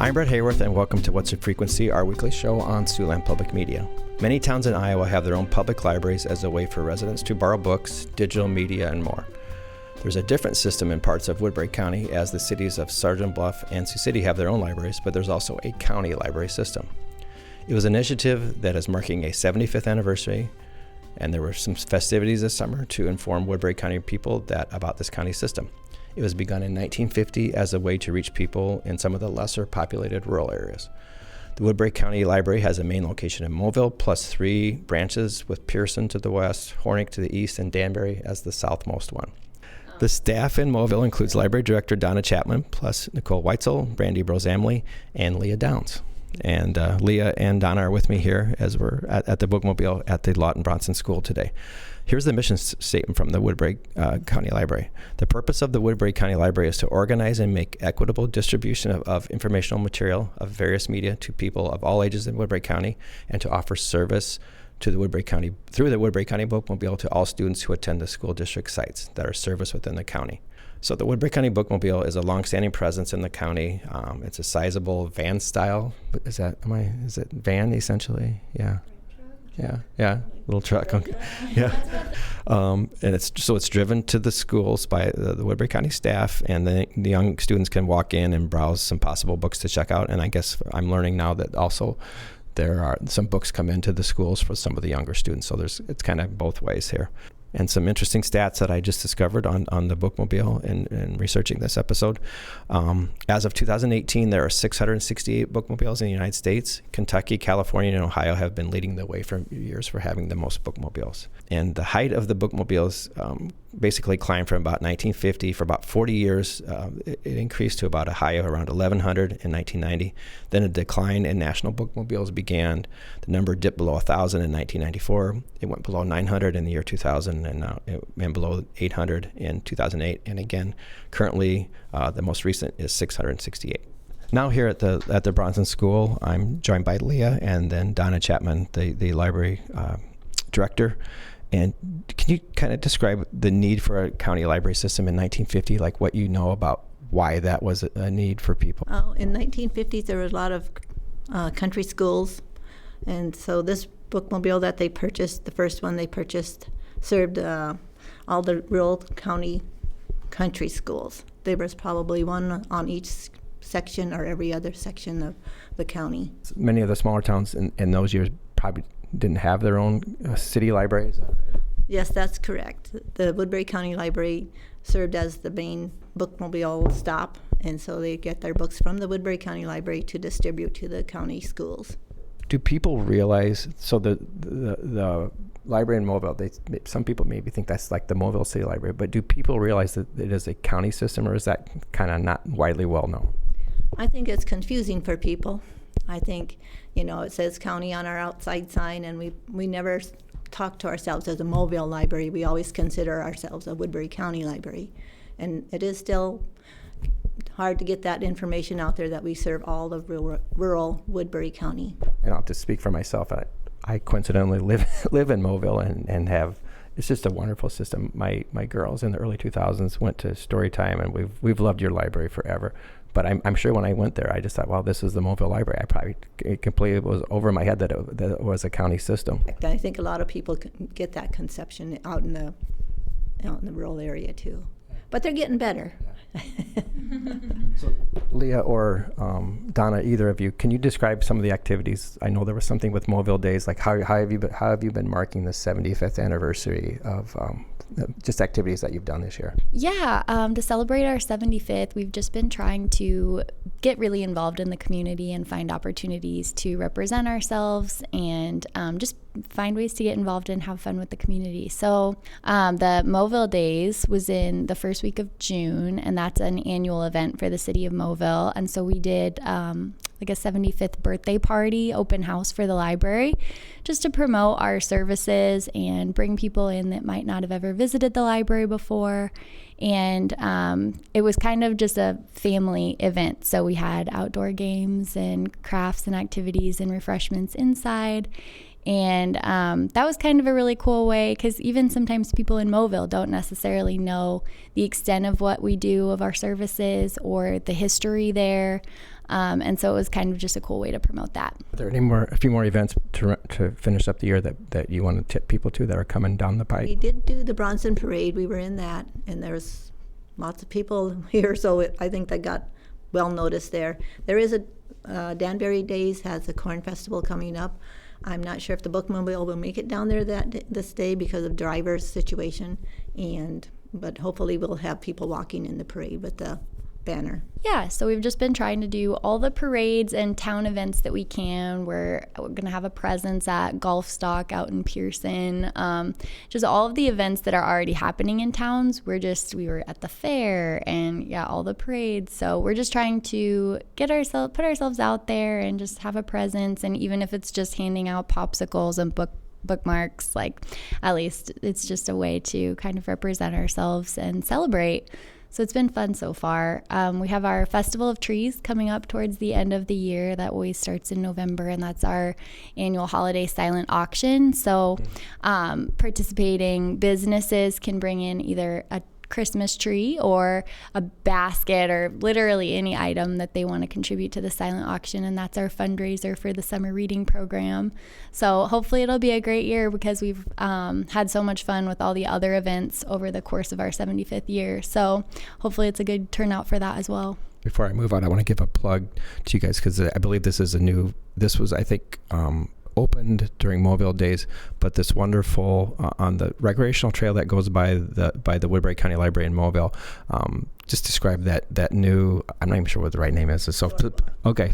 I'm Brett Hayworth, and welcome to What's Your Frequency, our weekly show on Siouxland Public Media. Many towns in Iowa have their own public libraries as a way for residents to borrow books, digital media, and more. There's a different system in parts of Woodbury County, as the cities of Sergeant Bluff and Sioux City have their own libraries, but there's also a county library system. It was an initiative that is marking a 75th anniversary, and there were some festivities this summer to inform Woodbury County people about this county system. It was begun in 1950 as a way to reach people in some of the lesser populated rural areas. The Woodbury County Library has a main location in Mobile, plus 3 branches with Pearson to the west, Hornick to the east, and Danbury as the southmost one. The staff in Mobile includes Library Director Donna Chapman, plus Nicole Weitzel, Brandy Brozamley, and Leah Downs. And Leah and Donna are with me here as we're at the bookmobile at the Lawton Bronson School today. Here's the mission statement from the Woodbury County Library. The purpose of the Woodbury County Library is to organize and make equitable distribution of informational material of various media to people of all ages in Woodbury County, and to offer service to the Woodbury County through the Woodbury County Bookmobile to all students who attend the school district sites that are serviced within the county. So the Woodbury County Bookmobile is a long-standing presence in the county. It's a sizable van style. Is it van essentially? Yeah. Yeah, little truck. Okay. Yeah, and it's driven to the schools by the Woodbury County staff, and the young students can walk in and browse some possible books to check out. And I guess I'm learning now that also there are some books come into the schools for some of the younger students. So it's kind of both ways here. And some interesting stats that I just discovered on the bookmobile in researching this episode. As of 2018, there are 668 bookmobiles in the United States. Kentucky, California, and Ohio have been leading the way for years for having the most bookmobiles. And the height of the bookmobiles basically climbed from about 1950. For about 40 years, it increased to about a high of around 1,100 in 1990. Then a decline in national bookmobiles began. The number dipped below 1,000 in 1994. It went below 900 in the year 2000, and now it went below 800 in 2008. And again, currently, the most recent is 668. Now here at the Bronson School, I'm joined by Leah and then Donna Chapman, the library director. And can you kind of describe the need for a county library system in 1950, like what you know about why that was a need for people? Oh, in 1950s, there was a lot of country schools. And so this bookmobile that they purchased, the first one they purchased, served all the rural county country schools. There was probably one on each section or every other section of the county. Many of the smaller towns in those years probably didn't have their own city libraries. Yes, that's correct. The Woodbury County Library served as the main bookmobile stop, and so they get their books from the Woodbury County Library to distribute to the county schools. Do people realize, so the library in Mobile, some people maybe think that's like the Mobile City Library, but do people realize that it is a county system, or is that kind of not widely well known? I think it's confusing for people. I think, it says county on our outside sign, and we never talk to ourselves as a Mobile library. We always consider ourselves a Woodbury County Library. And it is still hard to get that information out there that we serve all of rural Woodbury County. And I'll just speak for myself. I coincidentally live in Mobile and have, it's just a wonderful system. My girls in the early 2000s went to Storytime, and we've loved your library forever. But I'm sure when I went there, I just thought, wow, this is the Mobile Library. It completely was over my head that it was a county system. I think a lot of people get that conception out in the rural area too. But they're getting better. So, Leah or Donna, either of you, can you describe some of the activities? I know there was something with Mobile Days. Like how have you been marking the 75th anniversary of just activities that you've done this year? Yeah, to celebrate our 75th, we've just been trying to get really involved in the community and find opportunities to represent ourselves and just find ways to get involved and have fun with the community. So the Mobile Days was in the first week of June, and that's an annual event for the city of Mobile. And so we did like a 75th birthday party, open house for the library, just to promote our services and bring people in that might not have ever visited the library before. And it was kind of just a family event. So we had outdoor games and crafts and activities and refreshments inside. And that was kind of a really cool way, because even sometimes people in Mobile don't necessarily know the extent of what we do, of our services, or the history there. And so it was kind of just a cool way to promote that. Are there a few more events to finish up the year that you want to tip people to that are coming down the pipe? We did do the Bronson Parade. We were in that, and there's lots of people here, so I think that got well noticed there. There is a Danbury Days has a corn festival coming up. I'm not sure if the bookmobile will make it down there this day because of driver's situation, but hopefully we'll have people walking in the parade with the banner. Yeah, so we've just been trying to do all the parades and town events that we can. We're going to have a presence at Golf Stock out in Pearson. Just all of the events that are already happening in towns. We were at the fair and all the parades. So we're just trying to put ourselves out there and just have a presence. And even if it's just handing out popsicles and bookmarks, like, at least it's just a way to kind of represent ourselves and celebrate. So it's been fun so far. We have our Festival of Trees coming up towards the end of the year. That always starts in November, and that's our annual holiday silent auction. So participating businesses can bring in either a Christmas tree or a basket or literally any item that they want to contribute to the silent auction, and that's our fundraiser for the summer reading program. So hopefully it'll be a great year, because we've had so much fun with all the other events over the course of our 75th year. So hopefully it's a good turnout for that as well. Before I move on, I want to give a plug to you guys, because I believe this was, I think, opened during Mobile Days, but this wonderful on the recreational trail that goes by the Woodbury County Library in Mobile. Just describe that new. I'm not even sure what the right name is. So okay,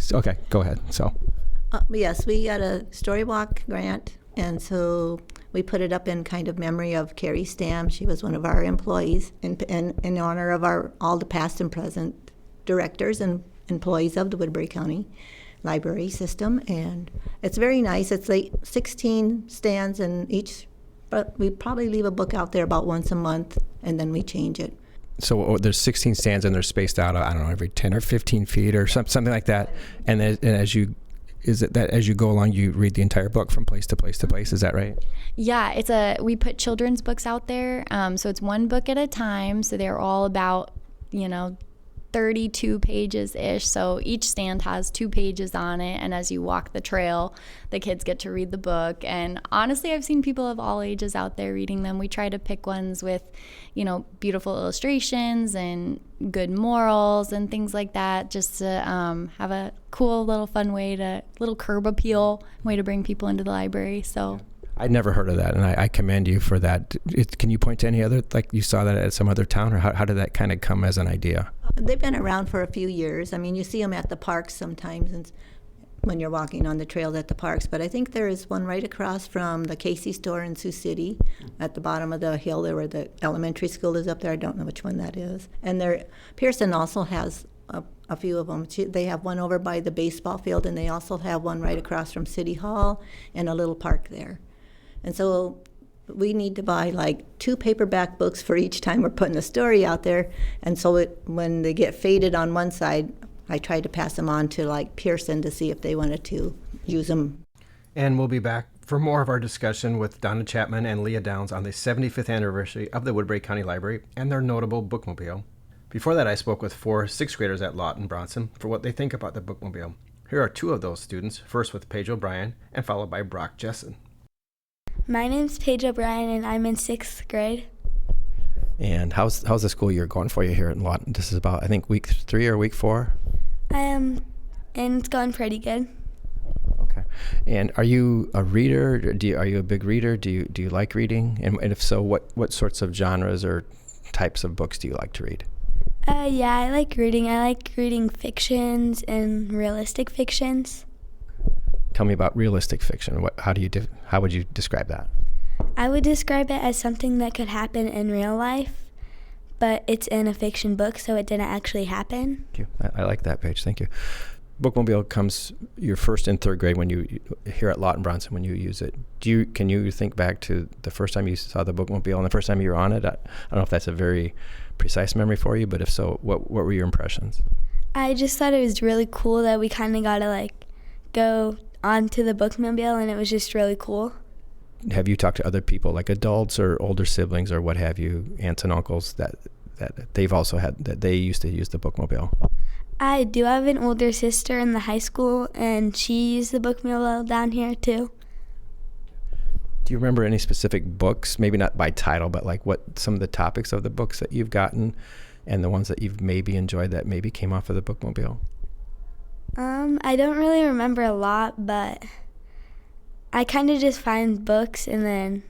go ahead. So yes, we got a Storywalk grant, and so we put it up in kind of memory of Carrie Stam. She was one of our employees, in honor of all the past and present directors and employees of the Woodbury County Library system, and it's very nice. It's like 16 stands, and but we probably leave a book out there about once a month, and then we change it. So there's 16 stands, and they're spaced out, I don't know, every 10 or 15 feet or something like that. And as you go along, you read the entire book from place to place to place. Is that right? Yeah, we put children's books out there, so it's one book at a time. So they're all about 32 pages-ish, so each stand has 2 pages on it, and as you walk the trail, the kids get to read the book. And honestly, I've seen people of all ages out there reading them. We try to pick ones with, beautiful illustrations and good morals and things like that, just to have a cool little fun little curb appeal way to bring people into the library. So I'd never heard of that, and I commend you for that. Can you point to any other, like you saw that at some other town, or how did that kind of come as an idea? They've been around for a few years. I mean, you see them at the parks sometimes, and when you're walking on the trails at the parks. But I think there is one right across from the Casey store in Sioux City, at the bottom of the hill there where the elementary school is up there. I don't know which one that is. And Pearson also has a few of them. They have one over by the baseball field, and they also have one right across from City Hall and a little park there. And so we need to buy like 2 paperback books for each time we're putting a story out there. And so when they get faded on one side, I try to pass them on to like Pearson to see if they wanted to use them. And we'll be back for more of our discussion with Donna Chapman and Leah Downs on the 75th anniversary of the Woodbury County Library and their notable bookmobile. Before that, I spoke with 4 6th graders at Lawton Bronson for what they think about the bookmobile. Here are 2 of those students, first with Paige O'Brien and followed by Brock Jessen. My name's Paige O'Brien, and I'm in 6th grade. And how's the school year going for you here in Lawton? This is about, I think, week 3 or week 4? And it's going pretty good. Okay. And are you a reader? Are you a big reader? Do you like reading? And if so, what sorts of genres or types of books do you like to read? Yeah, I like reading. I like reading fictions and realistic fictions. Tell me about realistic fiction. How would you describe that? I would describe it as something that could happen in real life, but it's in a fiction book, so it didn't actually happen. Thank you. I like that, Paige. Thank you. Bookmobile comes your first and third grade when you here at Lawton Bronson when you use it. Can you think back to the first time you saw the bookmobile and the first time you were on it? I don't know if that's a very precise memory for you, but if so, what were your impressions? I just thought it was really cool that we kind of got to go onto the bookmobile, and it was just really cool. Have you talked to other people, like adults or older siblings or what have you, aunts and uncles, that they've also had, that they used to use the bookmobile? I do have an older sister in the high school, and she used the bookmobile down here too. Do you remember any specific books, maybe not by title, but like what some of the topics of the books that you've gotten and the ones that you've maybe enjoyed that maybe came off of the bookmobile? I don't really remember a lot, but I kind of just find books and then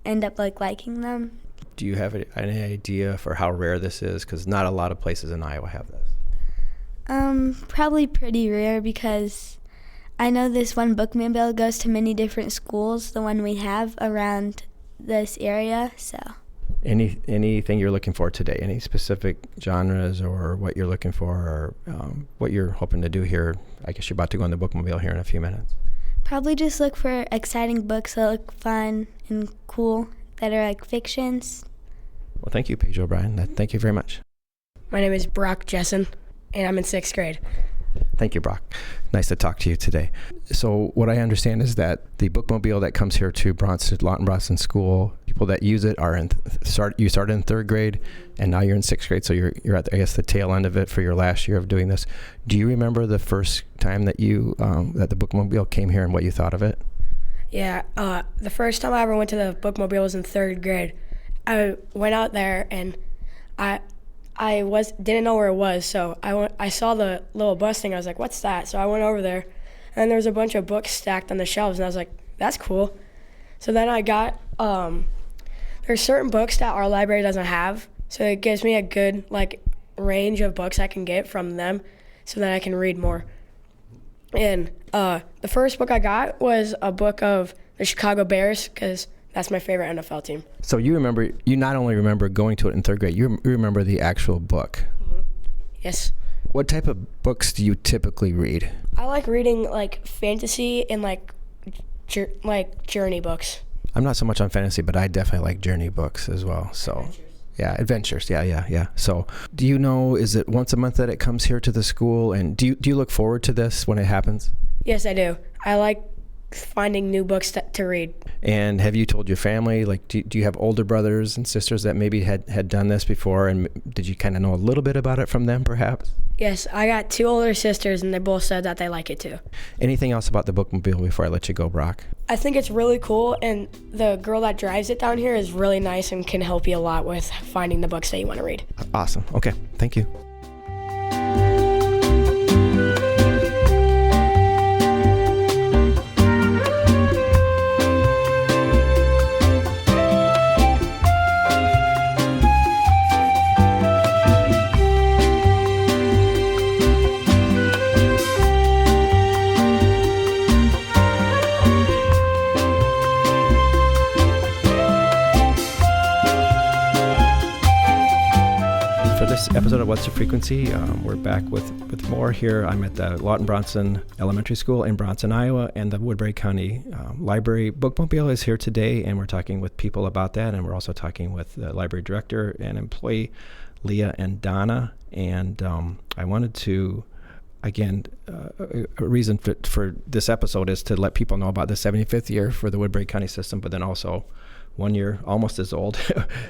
end up liking them. Do you have any idea for how rare this is? Because not a lot of places in Iowa have this. Probably pretty rare, because I know this one bookmobile goes to many different schools, the one we have around this area, so. Anything you're looking for today? Any specific genres or what you're looking for, or what you're hoping to do here? I guess you're about to go on the bookmobile here in a few minutes. Probably just look for exciting books that look fun and cool, that are like fictions. Well, thank you, Paige O'Brien. Thank you very much. My name is Brock Jessen, and I'm in 6th grade. Thank you, Brock. Nice to talk to you today. So what I understand is that the bookmobile that comes here to Lawton Bronson School, people that use it are you started in 3rd grade, and now you're in 6th grade, so you're at, I guess, the tail end of it for your last year of doing this. Do you remember the first time that you that the bookmobile came here and what you thought of it? Yeah, the first time I ever went to the bookmobile was in 3rd grade. I went out there, and I didn't know where it was, so I saw the little bus thing. I was like, what's that? So I went over there, and there was a bunch of books stacked on the shelves, and I was like, that's cool. So then I got, there's certain books that our library doesn't have, so it gives me a good range of books I can get from them so that I can read more. And the first book I got was a book of the Chicago Bears, because that's my favorite NFL team. So you not only remember going to it in 3rd grade, you remember the actual book. Mm-hmm. Yes. What type of books do you typically read? I like reading fantasy and journey books. I'm not so much on fantasy, but I definitely like journey books as well. So, adventures. Yeah. So, do you know, is it once a month that it comes here to the school? And do you look forward to this when it happens? Yes, I do. I like finding new books to read. And have you told your family, do you have older brothers and sisters that maybe had done this before, and did you kind of know a little bit about it from them perhaps? Yes, I got 2 older sisters, and they both said that they like it too. Anything else about the bookmobile before I let you go, Brock? I think it's really cool, and the girl that drives it down here is really nice and can help you a lot with finding the books that you want to read. Awesome. Okay, thank you. Episode of What's the Frequency? We're back with more here. I'm at the Lawton Bronson Elementary School in Bronson, Iowa, and the Woodbury County Library bookmobile is here today, and we're talking with people about that, and we're also talking with the library director and employee, Leah and Donna. And I wanted to, again, a reason for this episode is to let people know about the 75th year for the Woodbury County system, but then also 1 year, almost as old,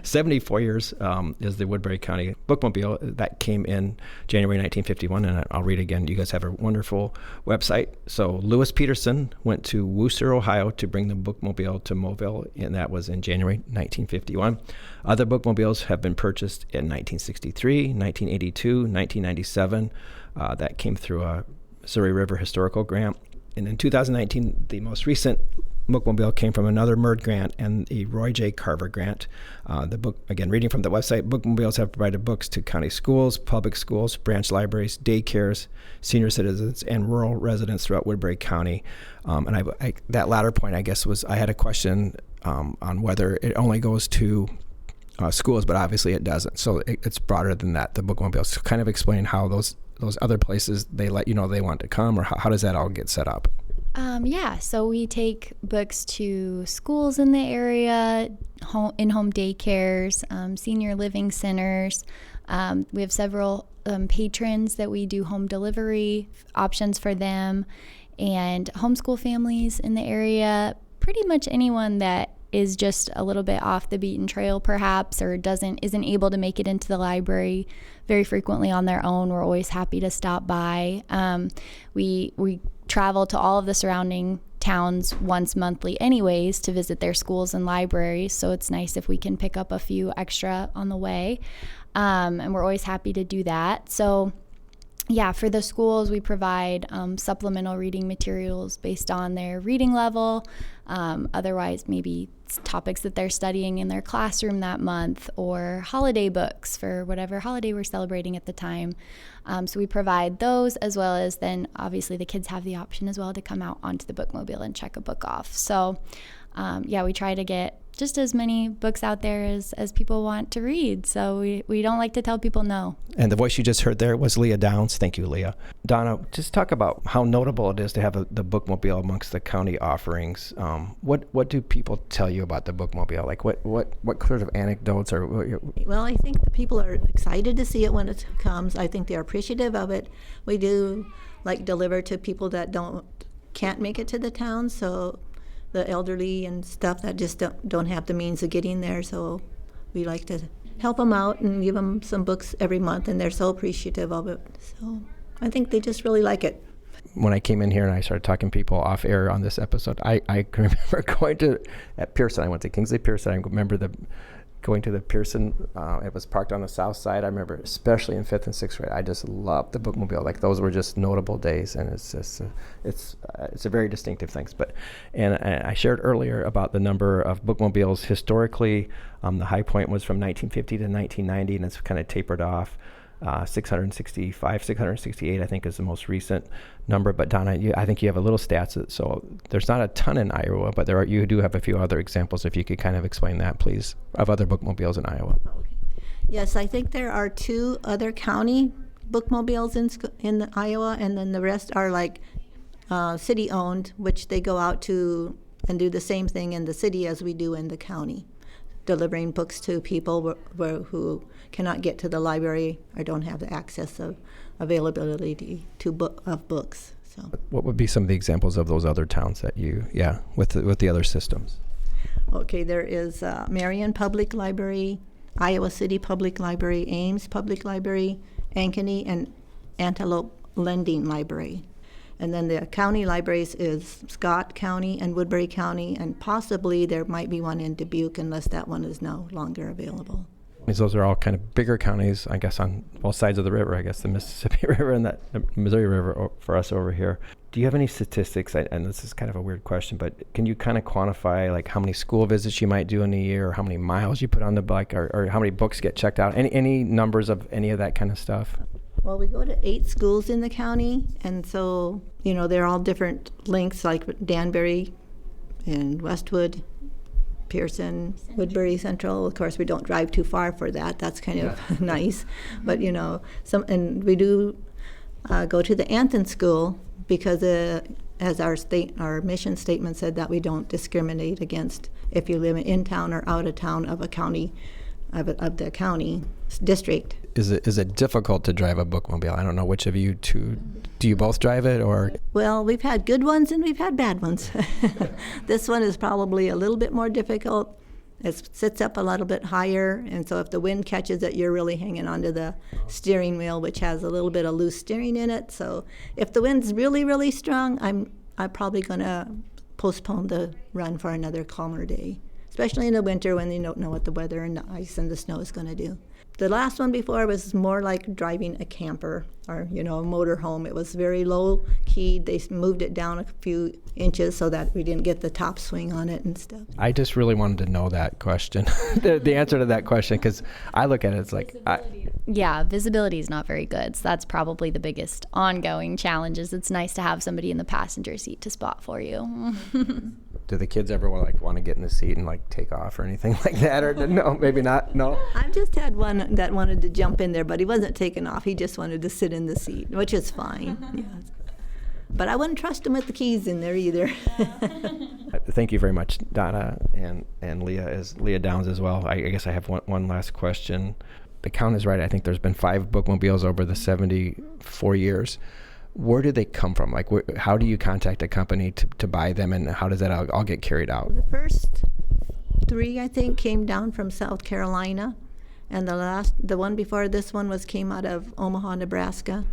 74 years is the Woodbury County bookmobile. That came in January 1951, and I'll read again. You guys have a wonderful website. So Lewis Peterson went to Wooster, Ohio to bring the bookmobile to Mobile, and that was in January 1951. Other bookmobiles have been purchased in 1963, 1982, 1997. That came through a Missouri River Historical Grant. And in 2019, the most recent bookmobile came from another MERD grant and the Roy J. Carver grant. The book, again, reading from the website, bookmobiles have provided books to county schools, public schools, branch libraries, daycares, senior citizens, and rural residents throughout Woodbury County. And I that latter point, I guess, was I had a question on whether it only goes to schools, but obviously it doesn't. So it's broader than that, the bookmobiles. So kind of explain how those other places, they let you know they want to come, or how does that all get set up? So we take books to schools in the area, in-home daycares, senior living centers. We have several patrons that we do home delivery options for them. and homeschool families in the area, pretty much anyone that is just a little bit off the beaten trail perhaps, or isn't able to make it into the library very frequently on their own. We're always happy to stop by. We travel to all of the surrounding towns once monthly anyways to visit their schools and libraries, so it's nice if we can pick up a few extra on the way, and we're always happy to do that. So yeah, for the schools, we provide supplemental reading materials based on their reading level, otherwise maybe topics that they're studying in their classroom that month, or holiday books for whatever holiday we're celebrating at the time. So we provide those, as well as then obviously the kids have the option as well to come out onto the bookmobile and check a book off. So we try to get just as many books out there as people want to read. So we don't like to tell people no. And the voice you just heard there was Leah Downs. Thank you, Leah. Donna, just talk about how notable it is to have the bookmobile amongst the county offerings. What do people tell you about the bookmobile? Like what sort of anecdotes or? Well, I think the people are excited to see it when it comes. I think they're appreciative of it. We do deliver to people that can't make it to the town, so the elderly and stuff that just don't have the means of getting there. So we like to help them out and give them some books every month, and they're so appreciative of it. So I think they just really like it. When I came in here and I started talking to people off air on this episode, I can remember going at Pearson. I went to Kingsley Pearson. I remember going to the Pearson. It was parked on the south side. I remember, especially in 5th and 6th grade, I just loved the bookmobile. Like, those were just notable days, and it's just it's a very distinctive thing. And I shared earlier about the number of bookmobiles historically. The high point was from 1950 to 1990, and it's kind of tapered off. 665, 668, I think, is the most recent number. But Donna, I think you have a little stats. So there's not a ton in Iowa, but you do have a few other examples. If you could kind of explain that, please, of other bookmobiles in Iowa. Yes, I think there are 2 other county bookmobiles in Iowa, and then the rest are city-owned, which they go out to and do the same thing in the city as we do in the county, delivering books to people who cannot get to the library or don't have the access of availability of books. So, what would be some of the examples of those other towns that with the other systems? Okay, there is Marion Public Library, Iowa City Public Library, Ames Public Library, Ankeny, and Antelope Lending Library. And then the county libraries is Scott County and Woodbury County, and possibly there might be one in Dubuque, unless that one is no longer available. Those are all kind of bigger counties, I guess, on both sides of the river, I guess, the Mississippi River and the Missouri River for us over here. Do you have any statistics, and this is kind of a weird question, but can you kind of quantify how many school visits you might do in a year, or how many miles you put on the bike, or how many books get checked out? Any numbers of any of that kind of stuff? Well, we go to 8 schools in the county, and so, they're all different lengths, like Danbury and Westwood, Pearson, Woodbury Central. Of course, we don't drive too far for that. That's kind of nice. But, and we do go to the Anthon School because as our mission statement said, that we don't discriminate against if you live in town or out of town of a county, of the county district. Is it difficult to drive a bookmobile? I don't know which of you two. Do you both drive it, or? Well, we've had good ones and we've had bad ones. This one is probably a little bit more difficult. It sits up a little bit higher, and so if the wind catches it, you're really hanging onto the steering wheel, which has a little bit of loose steering in it. So if the wind's really, really strong, I'm probably going to postpone the run for another calmer day, especially in the winter when you don't know what the weather and the ice and the snow is going to do. The last one before was more like driving a camper or, a motorhome. It was very low keyed. They moved it down a few inches so that we didn't get the top swing on it and stuff. I just really wanted to know that question, the answer to that question, because I look at it, it's like... visibility is not very good. So that's probably the biggest ongoing challenge. It's nice to have somebody in the passenger seat to spot for you. Do the kids ever want to get in the seat and take off or anything like that? Or no, maybe not. No. I've just had one that wanted to jump in there, but he wasn't taking off. He just wanted to sit in the seat, which is fine. Yeah. But I wouldn't trust him with the keys in there either. Thank you very much, Donna and Leah, Leah Downs as well. I guess I have one last question. The count is right. I think there's been 5 bookmobiles over the 74 years. where do they come from? Like, how do you contact a company to buy them, and how does that all get carried out? The first 3, I think, came down from South Carolina, and the one before this one came out of Omaha, Nebraska,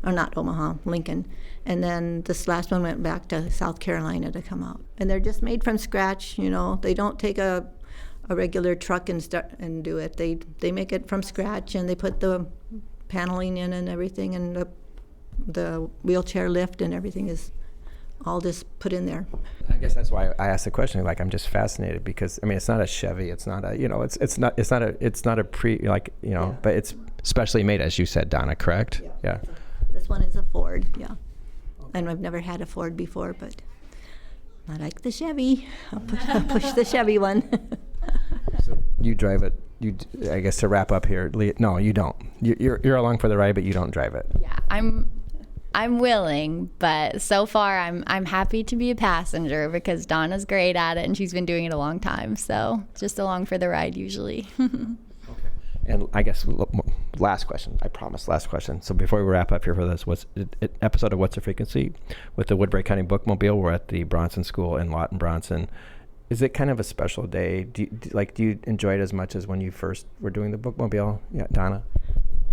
or not Omaha, Lincoln, and then this last one went back to South Carolina to come out. And they're just made from scratch. They don't take a regular truck and do it. They make it from scratch, and they put the paneling in and everything, and the wheelchair lift and everything is all just put in there. I guess that's why I asked the question. Like, I'm just fascinated because it's not a Chevy, it's not a it's not a but it's specially made, as you said, Donna. Correct? Yeah. This one is a Ford. Yeah. And I've never had a Ford before, but I like the Chevy. I'll push the Chevy one. So you drive it. I guess to wrap up here, Leah, no, you don't. You're along for the ride, but you don't drive it. Yeah, I'm willing, but so far I'm happy to be a passenger because Donna's great at it and she's been doing it a long time. So just along for the ride usually. Okay. And I guess last question. I promise, last question. So before we wrap up here for this, episode of What's the Frequency with the Woodbury County Bookmobile. We're at the Bronson School in Lawton, Bronson. Is it kind of a special day? Do you enjoy it as much as when you first were doing the bookmobile? Yeah, Donna?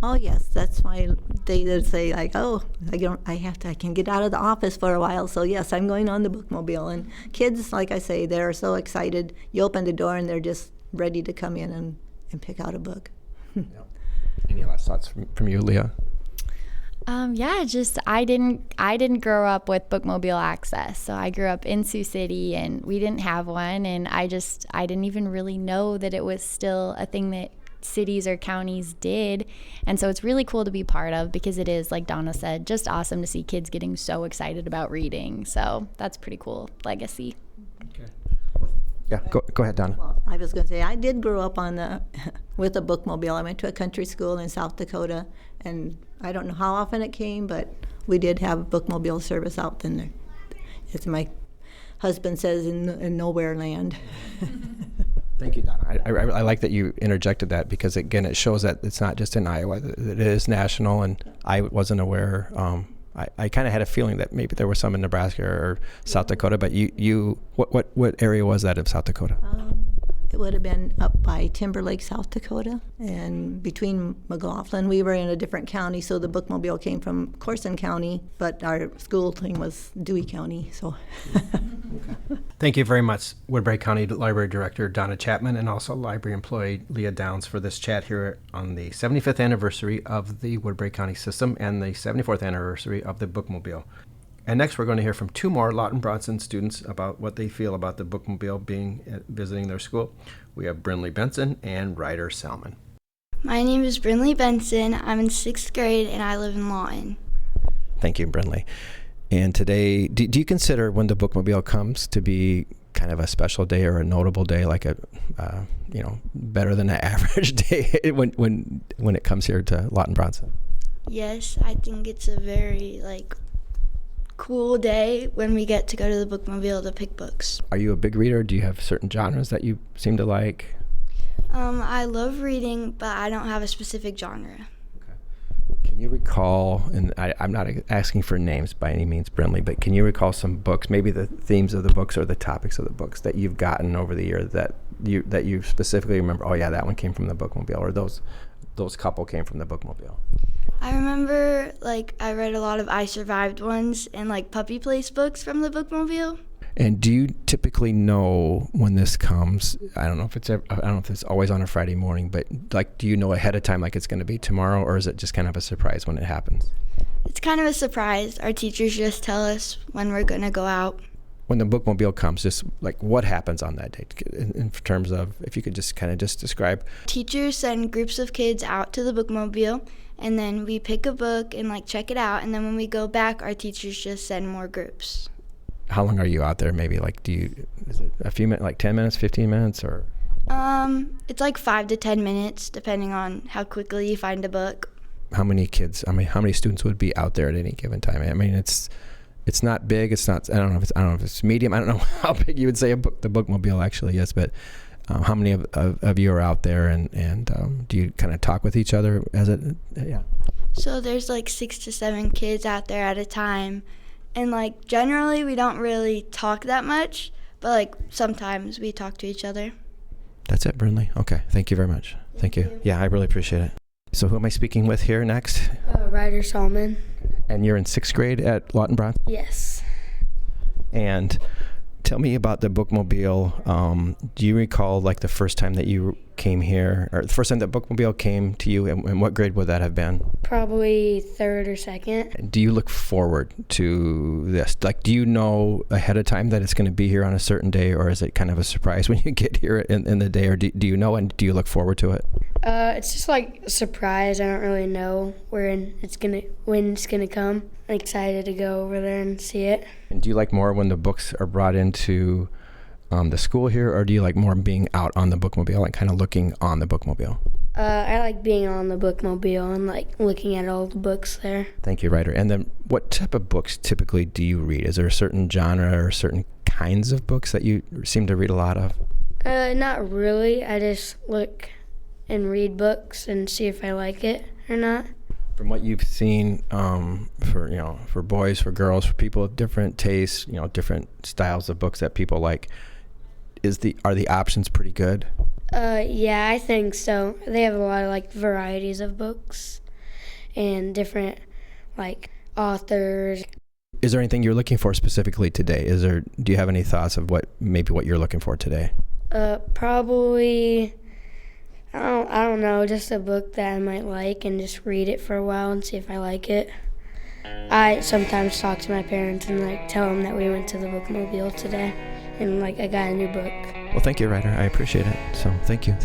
Oh yes, that's my day to say like, oh, I can get out of the office for a while. So yes, I'm going on the bookmobile. And kids, like I say, they're so excited. You open the door and they're just ready to come in and pick out a book. Yep. Any last thoughts from you, Leah? I didn't grow up with bookmobile access. So I grew up in Sioux City and we didn't have one, and I didn't even really know that it was still a thing that cities or counties did. And so it's really cool to be part of because it is, like Donna said, just awesome to see kids getting so excited about reading. So that's pretty cool legacy. Okay. Yeah, go ahead, Donna. Well, I was going to say, I did grow up with a bookmobile. I went to a country school in South Dakota, and I don't know how often it came, but we did have a bookmobile service out in there. As my husband says, in nowhere land. Thank you, Donna. I like that you interjected that because, again, it shows that it's not just in Iowa, that it is national, and I wasn't aware. I kind of had a feeling that maybe there were some in Nebraska or South Dakota, but what area was that of South Dakota? It would have been up by Timber Lake, South Dakota, and between McLaughlin. We were in a different county, so the bookmobile came from Corson County, but our school thing was Dewey County. So, okay. Thank you very much, Woodbury County Library Director Donna Chapman, and also library employee Leah Downs, for this chat here on the 75th anniversary of the Woodbury County system and the 74th anniversary of the bookmobile. And next, we're going to hear from 2 more Lawton Bronson students about what they feel about the bookmobile visiting their school. We have Brinley Benson and Ryder Salmon. My name is Brinley Benson. I'm in 6th grade, and I live in Lawton. Thank you, Brinley. And today, do you consider when the bookmobile comes to be kind of a special day or a notable day, like a better than an average day when it comes here to Lawton Bronson? Yes, I think it's a very cool day when we get to go to the bookmobile to pick books. Are you a big reader? Do you have certain genres that you seem to like? I love reading, but I don't have a specific genre. Okay. Can you recall, and I'm not asking for names by any means, Brinley, but can you recall some books, maybe the themes of the books or the topics of the books that you've gotten over the year that you specifically remember, oh yeah, that one came from the bookmobile, or those couple came from the bookmobile? I remember, I read a lot of I Survived ones and, puppy place books from the bookmobile. And do you typically know when this comes? I don't know if it's always on a Friday morning, but, do you know ahead of time, it's going to be tomorrow, or is it just kind of a surprise when it happens? It's kind of a surprise. Our teachers just tell us when we're going to go out. When the bookmobile comes, just what happens on that day in terms of, if you could just kind of just describe. Teachers send groups of kids out to the bookmobile, and then we pick a book and check it out, and then when we go back, our teachers just send more groups. How long are you out there? Maybe is it a few minutes, 10 minutes, 15 minutes, or? It's 5 to 10 minutes, depending on how quickly you find a book. How many kids? How many students would be out there at any given time? I mean, it's not big. It's not. I don't know if it's medium. I don't know how big you would say the bookmobile actually is, but how many of you are out there, and do you kind of talk with each other as it? Yeah. So there's like 6 to 7 kids out there at a time. And like generally we don't really talk that much, but like sometimes we talk to each other. That's it, Brindley. Okay, thank you very much. Thank you. Yeah, I really appreciate it. So who am I speaking with here next? Ryder Solomon. And you're in 6th grade at Lawton Bronson? Yes. And tell me about the bookmobile. Do you recall like the first time that you came here, or the first time that bookmobile came to you, and what grade would that have been? Probably 3rd or 2nd. Do you look forward to this? Like, do you know ahead of time that it's going to be here on a certain day, or is it kind of a surprise when you get here in the day, or do you know, and do you look forward to it? It's just like a surprise. I don't really know when it's gonna come. I'm excited to go over there and see it. And do you like more when the books are brought into the school here, or do you like more being out on the bookmobile and kind of looking on the bookmobile? I like being on the bookmobile and like looking at all the books there. Thank you, Ryder. And then what type of books typically do you read? Is there a certain genre or certain kinds of books that you seem to read a lot of? Not really. I just look and read books and see if I like it or not. From what you've seen, for boys, for girls, for people of different tastes, different styles of books that people like, are the options pretty good? Yeah, I think so. They have a lot of like varieties of books and different like authors. Is there anything you're looking for specifically today? Do you have any thoughts of what you're looking for today? Probably, I don't know, just a book that I might like and just read it for a while and see if I like it. I sometimes talk to my parents and like tell them that we went to the bookmobile today and like I got a new book. Well, thank you, Ryder. I appreciate it. So thank you.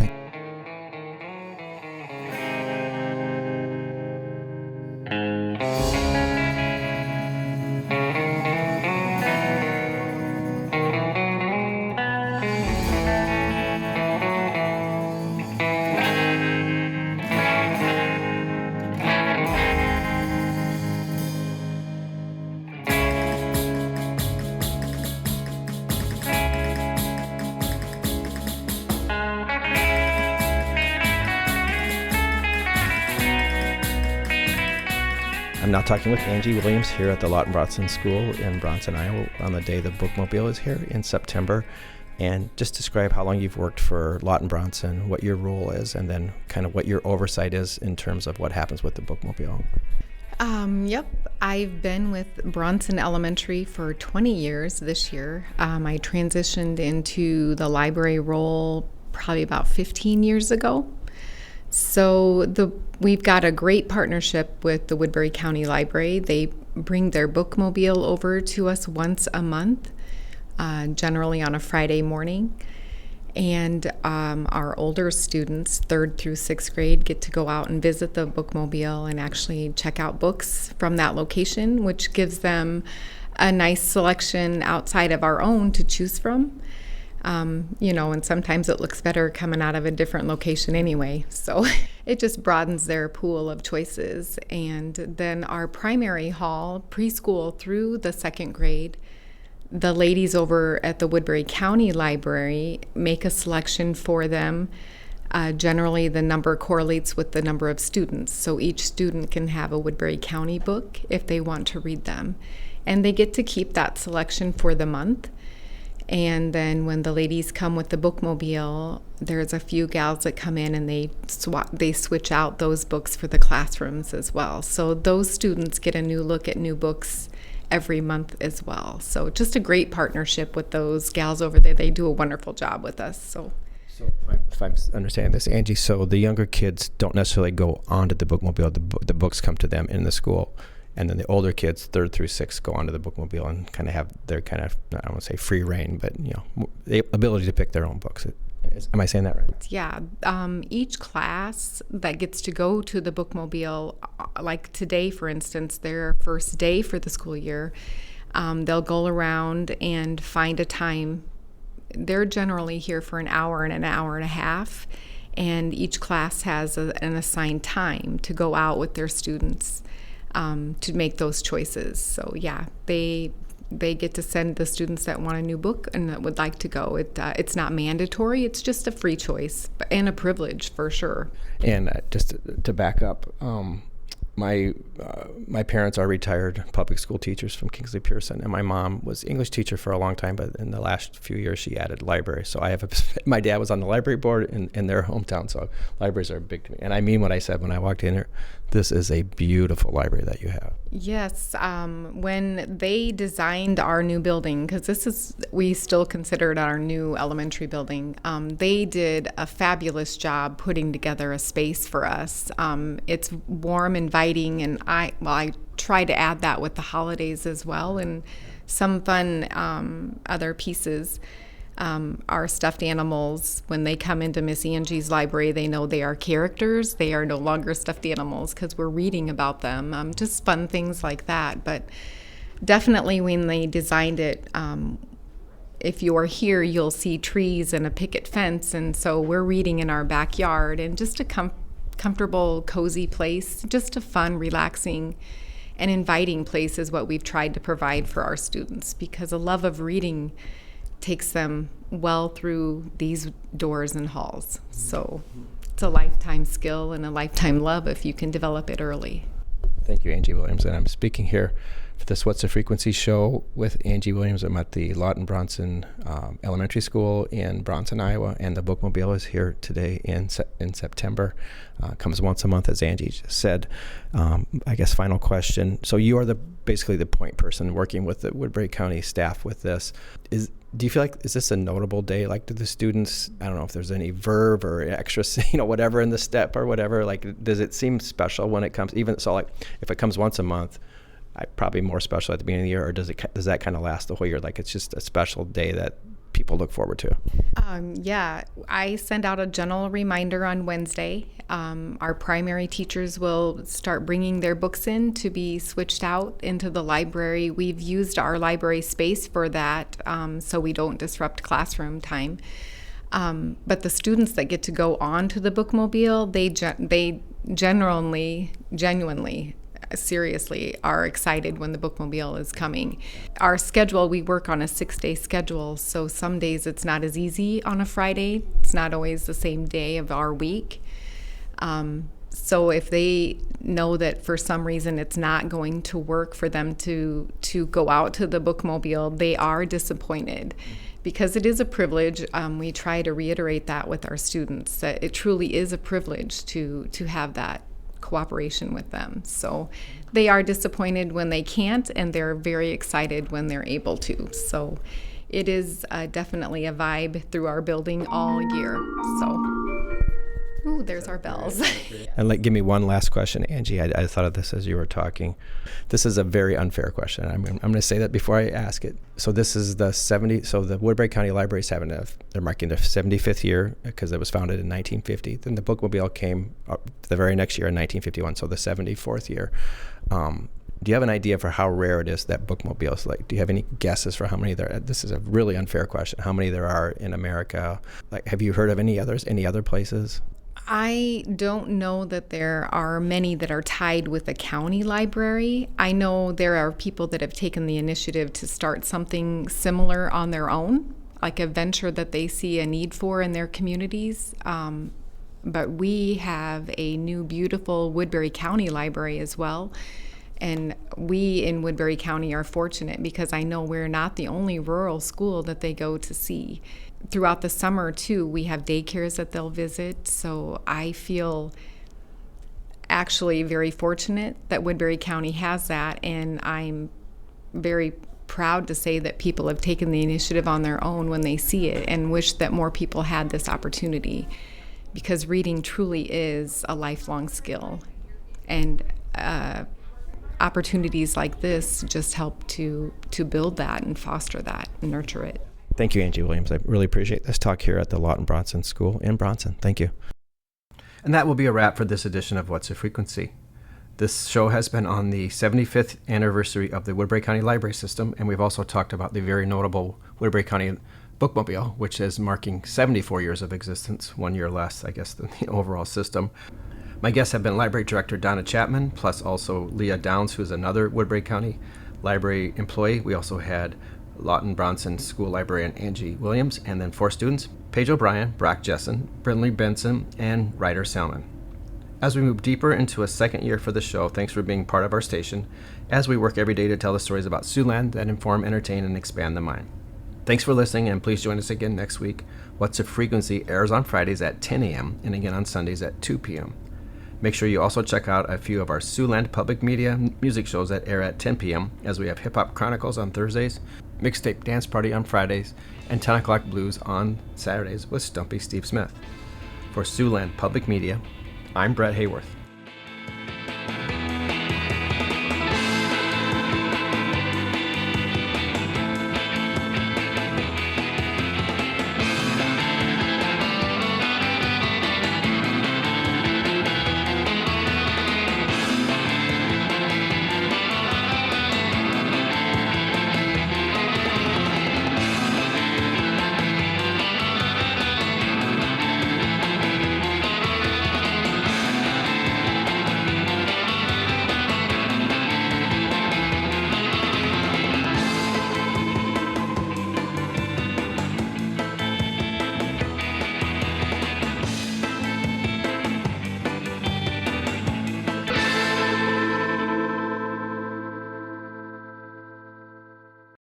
I'm now talking with Angie Williams here at the Lawton Bronson School in Bronson, Iowa, on the day the bookmobile is here in September. And just describe how long you've worked for Lawton Bronson, what your role is, and then kind of what your oversight is in terms of what happens with the bookmobile. Yep, I've been with Bronson Elementary for 20 years this year. I transitioned into the library role probably about 15 years ago. So we've got a great partnership with the Woodbury County Library. They bring their bookmobile over to us once a month, generally on a Friday morning. And our older students, 3rd through 6th grade, get to go out and visit the bookmobile and actually check out books from that location, which gives them a nice selection outside of our own to choose from. And sometimes it looks better coming out of a different location anyway. So it just broadens their pool of choices. And then our primary hall, preschool through the 2nd grade, the ladies over at the Woodbury County Library make a selection for them. Generally, the number correlates with the number of students. So each student can have a Woodbury County book if they want to read them. And they get to keep that selection for the month. And then when the ladies come with the bookmobile, there's a few gals that come in and they switch out those books for the classrooms as well. So those students get a new look at new books every month as well. So just a great partnership with those gals over there. They do a wonderful job with us. So if I'm understanding this, Angie, so the younger kids don't necessarily go onto the bookmobile. The books come to them in the school. And then the older kids, 3rd through 6th, go onto the bookmobile and kind of have their I don't want to say free reign, but the ability to pick their own books. Am I saying that right? Yeah. Each class that gets to go to the bookmobile, like today, for instance, their first day for the school year, they'll go around and find a time. They're generally here for an hour and a half, and each class has an assigned time to go out with their students. To make those choices. So yeah, they get to send the students that want a new book and that would like to go. It's not mandatory. It's just a free choice and a privilege for sure. And just to back up, my parents are retired public school teachers from Kingsley Pearson, and my mom was English teacher for a long time, but in the last few years she added library. So my dad was on the library board in their hometown, so libraries are big to me. And I mean what I said when I walked in here. This is a beautiful library that you have. Yes, when they designed our new building, because we still consider it our new elementary building, they did a fabulous job putting together a space for us. It's warm, inviting, and I try to add that with the holidays as well, and some fun other pieces. Our stuffed animals, when they come into Miss Angie's library, they know they are characters. They are no longer stuffed animals because we're reading about them. Just fun things like that. But definitely when they designed it, if you're here, you'll see trees and a picket fence. And so we're reading in our backyard, and just a comfortable, cozy place, just a fun, relaxing, and inviting place is what we've tried to provide for our students, because a love of reading takes them well through these doors and halls. So it's a lifetime skill and a lifetime love if you can develop it early. Thank you, Angie Williams. And I'm speaking here for this What's the Frequency show with Angie Williams. I'm at the Lawton Bronson Elementary School in Bronson, Iowa, and the bookmobile is here today in September. Comes once a month, as Angie just said. I guess final question. So you are basically the point person working with the Woodbury County staff with this. Do you feel like, is this a notable day? Like, do the students, I don't know if there's any verb or extra, whatever in the step or whatever, like, does it seem special when it comes, even so, like, if it comes once a month, probably more special at the beginning of the year, or does that kind of last the whole year? Like, it's just a special day that people look forward to? Yeah, I send out a general reminder on Wednesday. Our primary teachers will start bringing their books in to be switched out into the library. We've used our library space for that, so we don't disrupt classroom time. But the students that get to go on to the bookmobile, they genuinely seriously are excited when the bookmobile is coming. Our schedule, we work on a 6-day schedule, so some days it's not as easy on a Friday. It's not always the same day of our week. So if they know that for some reason it's not going to work for them to go out to the bookmobile, they are disappointed, because it is a privilege. We try to reiterate that with our students, that it truly is a privilege to have that cooperation with them. So they are disappointed when they can't, and they're very excited when they're able to. So it is definitely a vibe through our building all year. So, ooh, there's our bells. And give me one last question, Angie. I thought of this as you were talking. This is a very unfair question. I'm going to say that before I ask it. So this is so the Woodbury County Library is they're marking their 75th year because it was founded in 1950. Then the bookmobile came up the very next year in 1951, so the 74th year. Do you have an idea for how rare it is that bookmobiles, like, do you have any guesses for how many there are? This is a really unfair question. How many there are in America? Like, have you heard of any other places? I don't know that there are many that are tied with a county library. I know there are people that have taken the initiative to start something similar on their own, like a venture that they see a need for in their communities. But we have a new beautiful Woodbury County Library as well. And we in Woodbury County are fortunate, because I know we're not the only rural school that they go to see. Throughout the summer, too, we have daycares that they'll visit. So I feel actually very fortunate that Woodbury County has that. And I'm very proud to say that people have taken the initiative on their own when they see it, and wish that more people had this opportunity, because reading truly is a lifelong skill. And opportunities like this just help to build that and foster that and nurture it. Thank you, Angie Williams. I really appreciate this talk here at the Lawton Bronson School in Bronson. Thank you. And that will be a wrap for this edition of What's the Frequency. This show has been on the 75th anniversary of the Woodbury County Library System, and we've also talked about the very notable Woodbury County Bookmobile, which is marking 74 years of existence, 1 year less, I guess, than the overall system. My guests have been Library Director Donna Chapman, plus also Leah Downs, who is another Woodbury County Library employee. We also had Lawton Bronson School Librarian Angie Williams, and then 4 students, Paige O'Brien, Brock Jessen, Brinley Benson, and Ryder Salmon. As we move deeper into a second year for the show, thanks for being part of our station as we work every day to tell the stories about Siouxland that inform, entertain, and expand the mind. Thanks for listening, and please join us again next week. What's a Frequency airs on Fridays at 10 a.m. and again on Sundays at 2 p.m. Make sure you also check out a few of our Siouxland Public Media music shows that air at 10 p.m. as we have Hip Hop Chronicles on Thursdays, Mixtape Dance Party on Fridays, and 10 o'clock Blues on Saturdays with Stumpy Steve Smith. For Siouxland Public Media, I'm Brett Hayworth.